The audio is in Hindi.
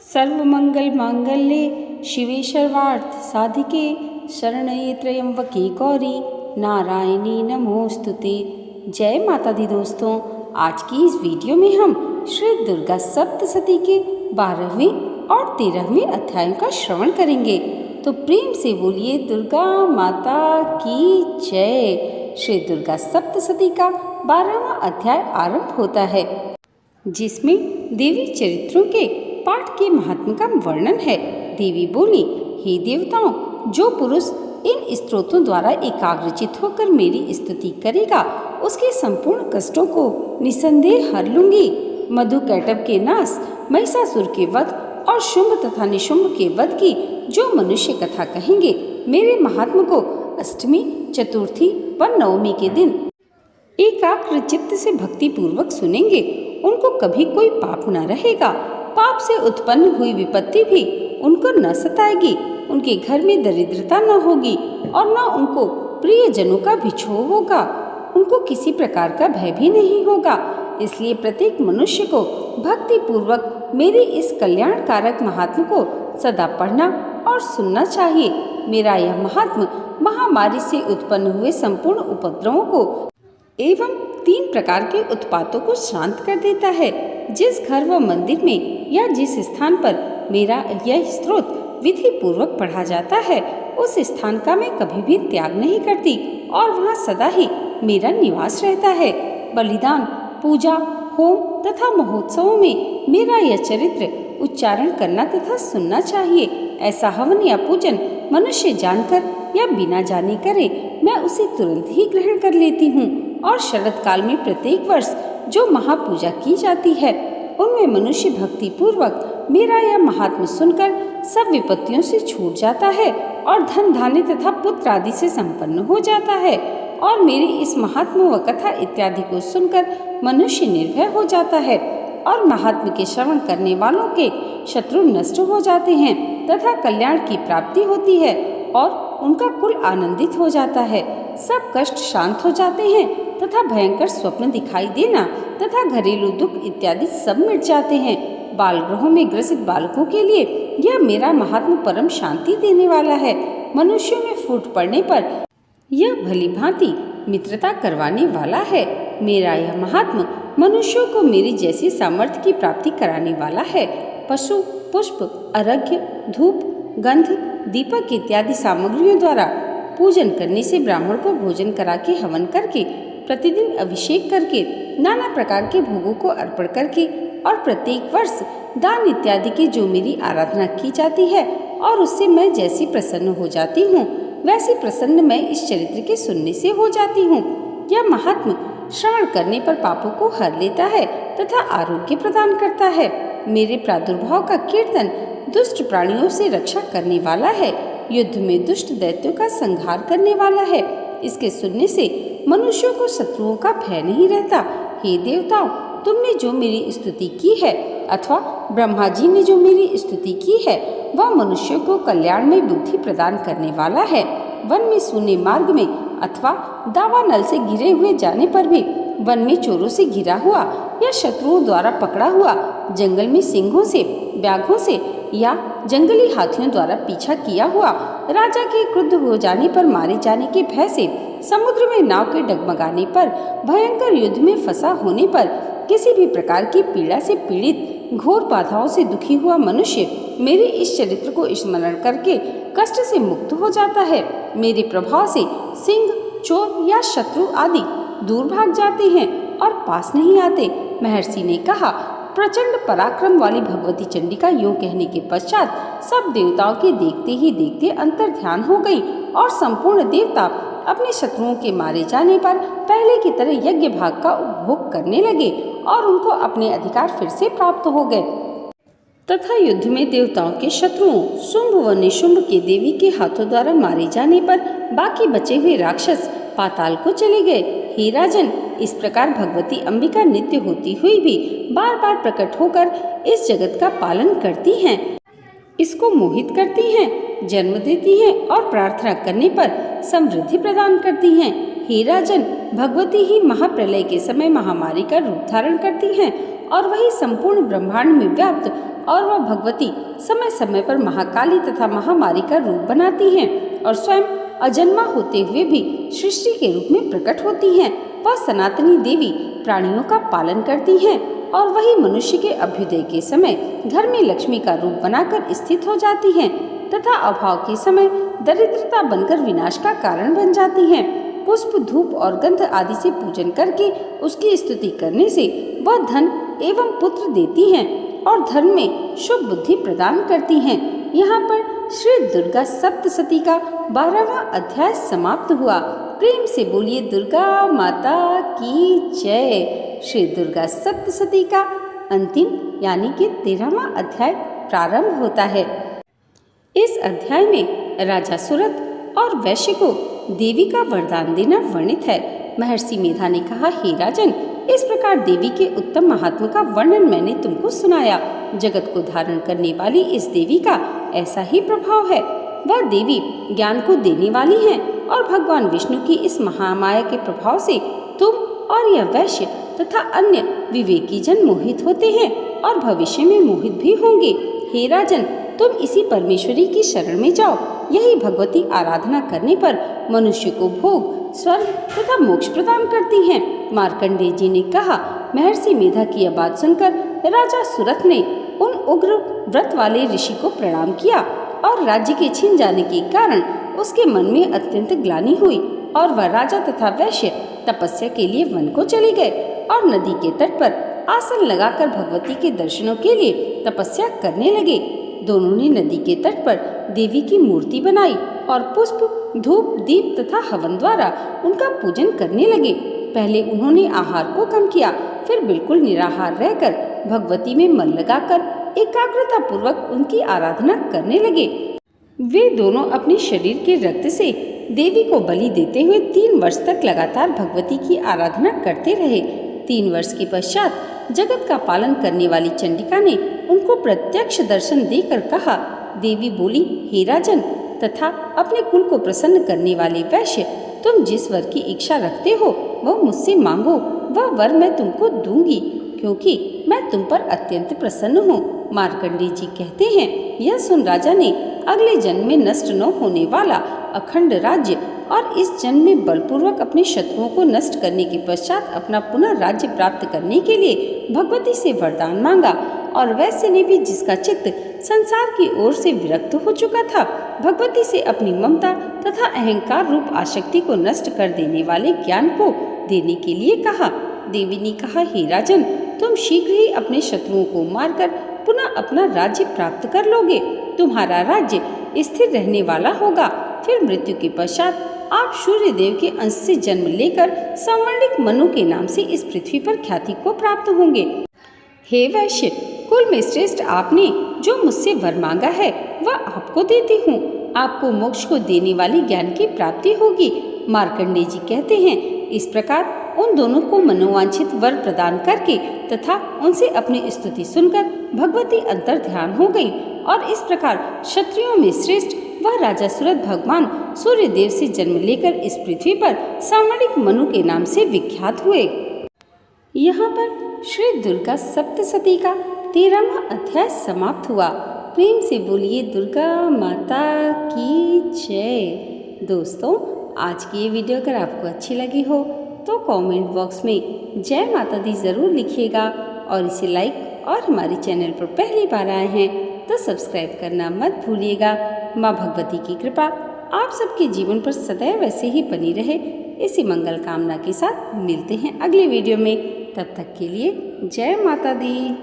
सर्वमंगल मांगल्ये शिवे सर्वार्थ साधिके शरण्ये त्र्यंबके गौरी नारायणी नमोस्तुते। जय माता दी दोस्तों, आज की इस वीडियो में हम श्री दुर्गा सप्तशती के 12वें और 13वें अध्यायों का श्रवण करेंगे। तो प्रेम से बोलिए दुर्गा माता की जय। श्री दुर्गा सप्तशती का 12वां अध्याय आरंभ होता है, जिसमें देवी चरित्रों के पाठ के महात्म्य का वर्णन है। देवी बोली, हे देवताओं, जो पुरुष इन स्तोत्रों द्वारा एकाग्रचित होकर मेरी स्तुति करेगा, उसके संपूर्ण कष्टों को निसंदेह हर लूंगी। मधुकैटभ के नाश, महिषासुर के वध और शुंभ तथा निशुंभ के वध की जो मनुष्य कथा कहेंगे, मेरे महात्म्य को अष्टमी, चतुर्थी व नवमी के दिन एकाग्र चित्त से भक्ति पूर्वक सुनेंगे, उनको कभी कोई पाप न रहेगा। पाप से उत्पन्न हुई विपत्ति भी उनको न सताएगी। उनके घर में दरिद्रता न होगी और न उनको प्रियजनों का बिछोह होगा। उनको किसी प्रकार का भय भी नहीं होगा। इसलिए प्रत्येक मनुष्य को भक्ति पूर्वक मेरे इस कल्याणकारक महात्म्य को सदा पढ़ना और सुनना चाहिए। मेरा यह महात्म्य महामारी से उत्पन्न हुए संपूर्ण उपद्रवों को एवं 3 प्रकार के उत्पातों को शांत कर देता है। जिस घर व मंदिर में या जिस स्थान पर मेरा यह स्तोत्र विधि पूर्वक पढ़ा जाता है, उस स्थान का मैं कभी भी त्याग नहीं करती और वहाँ सदा ही मेरा निवास रहता है। बलिदान, पूजा, होम तथा महोत्सवों में मेरा यह चरित्र उच्चारण करना तथा सुनना चाहिए। ऐसा हवन या पूजन मनुष्य जानकर या बिना जाने करे, मैं उसे तुरंत ही ग्रहण कर लेती हूँ। और शरद काल में प्रत्येक वर्ष जो महापूजा की जाती है, उनमें मनुष्य भक्ति पूर्वक मेरा यह महात्म्य सुनकर सब विपत्तियों से छूट जाता है और धन धान्य तथा पुत्र आदि से संपन्न हो जाता है। और मेरी इस महात्म्य व कथा इत्यादि को सुनकर मनुष्य निर्भय हो जाता है और महात्म्य के श्रवण करने वालों के शत्रु नष्ट हो जाते हैं तथा कल्याण की प्राप्ति होती है और उनका कुल आनंदित हो जाता है। सब कष्ट शांत हो जाते हैं तथा भयंकर स्वप्न दिखाई देना तथा घरेलू दुख इत्यादि सब मिट जाते हैं। बाल गृहों में ग्रसित बालकों के लिए यह मेरा महात्म्य परम शांति देने वाला है। मनुष्यों में फूट पड़ने पर यह भली भांति मित्रता करवाने वाला है। मेरा यह महात्म्य मनुष्यों को मेरी जैसी सामर्थ्य की प्राप्ति कराने वाला है। पशु, पुष्प, अर्घ्य, धूप, गंध, दीपक इत्यादि सामग्रियों द्वारा पूजन करने से, ब्राह्मण को भोजन करा के, हवन करके, प्रतिदिन अभिषेक करके, नाना प्रकार के भोगों को अर्पण करके और प्रत्येक वर्ष दान इत्यादि की जो मेरी आराधना की जाती है और उससे मैं जैसी प्रसन्न हो जाती हूँ, वैसी प्रसन्न मैं इस चरित्र के सुनने से हो जाती हूँ। यह महात्म्य श्रवण करने पर पापों को हर लेता है तथा आरोग्य प्रदान करता है। मेरे प्रादुर्भाव का कीर्तन दुष्ट प्राणियों से रक्षा करने वाला है। युद्ध में दुष्ट दैत्यों का संहार करने वाला है। इसके सुनने से मनुष्यों को शत्रुओं का भय नहीं रहता। हे देवताओं, तुमने जो मेरी स्तुति की है अथवा ब्रह्मा जी ने जो मेरी स्तुति की है, वह मनुष्यों को कल्याणमय बुद्धि प्रदान करने वाला है। वन में सूने मार्ग में अथवा दावानल से घिरे हुए जाने पर भी, वन में चोरों से घिरा हुआ या शत्रुओं द्वारा पकड़ा हुआ, जंगल में सिंहों से, व्याघ्रों से या जंगली हाथियों द्वारा पीछा किया हुआ, राजा के क्रुद्ध हो जाने पर मारे जाने के भय से, समुद्र में नाव के डगमगाने पर, भयंकर युद्ध में फंसा होने पर, किसी भी प्रकार की पीड़ा से पीड़ित, घोर बाधाओं से दुखी हुआ मनुष्य मेरे इस चरित्र को स्मरण करके कष्ट से मुक्त हो जाता है। मेरे प्रभाव से सिंह, चोर या शत्रु आदि दूर भाग जाते हैं और पास नहीं आते। महर्षि ने कहा, प्रचंड पराक्रम वाली भगवती चंडिका यूं कहने के पश्चात सब देवताओं के देखते ही देखते अंतर ध्यान हो गई और संपूर्ण देवता अपने शत्रुओं के मारे जाने पर पहले की तरह यज्ञ भाग का उपभोग करने लगे और उनको अपने अधिकार फिर से प्राप्त हो गए तथा युद्ध में देवताओं के शत्रुओं शुंभ व निशुंभ के देवी के हाथों द्वारा मारे जाने पर बाकी बचे हुए राक्षस पाताल को चले गए। हे राजन, इस प्रकार भगवती अंबिका नित्य होती हुई भी बार बार प्रकट होकर इस जगत का पालन करती हैं, इसको मोहित करती हैं, जन्म देती हैं और प्रार्थना करने पर समृद्धि प्रदान करती हैं। हे राजन, भगवती ही महाप्रलय के समय महामारी का रूप धारण करती हैं और वही संपूर्ण ब्रह्मांड में व्याप्त और वह भगवती समय समय पर महाकाली तथा महामारी का रूप बनाती हैं और स्वयं अजन्मा होते हुए भी सृष्टि के रूप में प्रकट होती हैं। वह सनातनी देवी प्राणियों का पालन करती हैं और वही मनुष्य के अभ्युदय के समय घर में लक्ष्मी का रूप बनाकर स्थित हो जाती हैं तथा अभाव के समय दरिद्रता बनकर विनाश का कारण बन जाती हैं। पुष्प, धूप और गंध आदि से पूजन करके उसकी स्तुति करने से वह धन एवं पुत्र देती हैं और धर्म में शुभ बुद्धि प्रदान करती हैं। यहाँ पर श्री दुर्गा सप्तशती का 12वां अध्याय समाप्त हुआ। प्रेम से बोलिए दुर्गा माता की जय। श्री दुर्गा सप्तशती का अंतिम यानी कि 13वां अध्याय प्रारंभ होता है। इस अध्याय में राजा सुरथ और वैश्य को देवी का वरदान देना वर्णित है। महर्षि मेधा ने कहा, हे राजन, इस प्रकार देवी के उत्तम महात्मा का वर्णन मैंने तुमको सुनाया। जगत को धारण करने वाली इस देवी का ऐसा ही प्रभाव है। वह देवी ज्ञान को देने वाली है और भगवान विष्णु की इस महामाया के प्रभाव से तुम और यह वैश्य तथा अन्य विवेकी जन मोहित होते हैं और भविष्य में मोहित भी होंगे। हे राजन, तुम इसी परमेश्वरी की शरण में जाओ। यही भगवती आराधना करने पर मनुष्य को भोग, स्वर्ग तथा मोक्ष प्रदान करती हैं। मार्कंडेय जी ने कहा, महर्षि मेधा की यह बात सुनकर राजा सुरथ ने उन उग्र व्रत वाले ऋषि को प्रणाम किया और राज्य के छीन जाने के कारण उसके मन में अत्यंत ग्लानि हुई और वह राजा तथा वैश्य तपस्या के लिए वन को चले गए और नदी के तट पर आसन लगाकर भगवती के दर्शनों के लिए तपस्या करने लगे। दोनों ने नदी के तट पर देवी की मूर्ति बनाई और पुष्प, धूप, दीप तथा हवन द्वारा उनका पूजन करने लगे। पहले उन्होंने आहार को कम किया, फिर बिल्कुल निराहार रहकर भगवती में मन लगाकर एकाग्रता पूर्वक उनकी आराधना करने लगे। वे दोनों अपने शरीर के रक्त से देवी को बलि देते हुए 3 वर्ष तक लगातार भगवती की आराधना करते रहे। 3 वर्ष के पश्चात जगत का पालन करने वाली चंडिका ने उनको प्रत्यक्ष दर्शन देकर कहा, देवी बोली, हे राजन तथा अपने कुल को प्रसन्न करने वाले वैश्य, तुम जिस वर की इच्छा रखते हो वह मुझसे मांगो, वह वर मैं तुमको दूंगी, क्योंकि मैं तुम पर अत्यंत प्रसन्न हूँ। मार्कंडेय जी कहते हैं, यह सुन राजा ने अगले जन्म में नष्ट न होने वाला अखंड राज्य और इस जन्म में बलपूर्वक अपने शत्रुओं को नष्ट करने के पश्चात अपना पुनः राज्य प्राप्त करने के लिए भगवती से वरदान मांगा। और वैश्य ने भी, जिसका चित्त संसार की ओर से विरक्त हो चुका था, भगवती से अपनी ममता तथा अहंकार रूप आसक्ति को नष्ट कर देने वाले ज्ञान को देने के लिए कहा। देवी ने कहा, हे राजन, तुम शीघ्र ही अपने शत्रुओं को मारकर पुनः अपना राज्य प्राप्त कर लोगे। तुम्हारा राज्य स्थिर रहने वाला होगा। फिर मृत्यु के पश्चात आप सूर्य देव के अंश से जन्म लेकर संवर्णिक मनु के नाम से इस पृथ्वी पर ख्याति को प्राप्त होंगे। हे वैश्य, कुल में श्रेष्ठ आपने जो मुझसे वर मांगा है वह आपको देती हूँ। आपको मोक्ष को देने वाली ज्ञान की प्राप्ति होगी। मार्कंडेय जी कहते हैं, इस प्रकार उन दोनों को मनोवांछित वर प्रदान करके तथा उनसे अपनी स्तुति सुनकर भगवती अंतर ध्यान हो गई और इस प्रकार क्षत्रियों में श्रेष्ठ वह राजा सुरथ भगवान सूर्य देव से जन्म लेकर इस पृथ्वी पर सामरिक मनु के नाम से विख्यात हुए। यहाँ पर श्री दुर्गा सप्तशती का 13वां अध्याय समाप्त हुआ। प्रेम से बोलिए दुर्गा माता की जय। दोस्तों, आज की ये वीडियो अगर आपको अच्छी लगी हो तो कमेंट बॉक्स में जय माता दी ज़रूर लिखिएगा और इसे लाइक और हमारे चैनल पर पहली बार आए हैं तो सब्सक्राइब करना मत भूलिएगा। माँ भगवती की कृपा आप सबके जीवन पर सदैव ऐसे ही बनी रहे, इसी मंगल कामना के साथ मिलते हैं अगले वीडियो में। तब तक के लिए जय माता दी।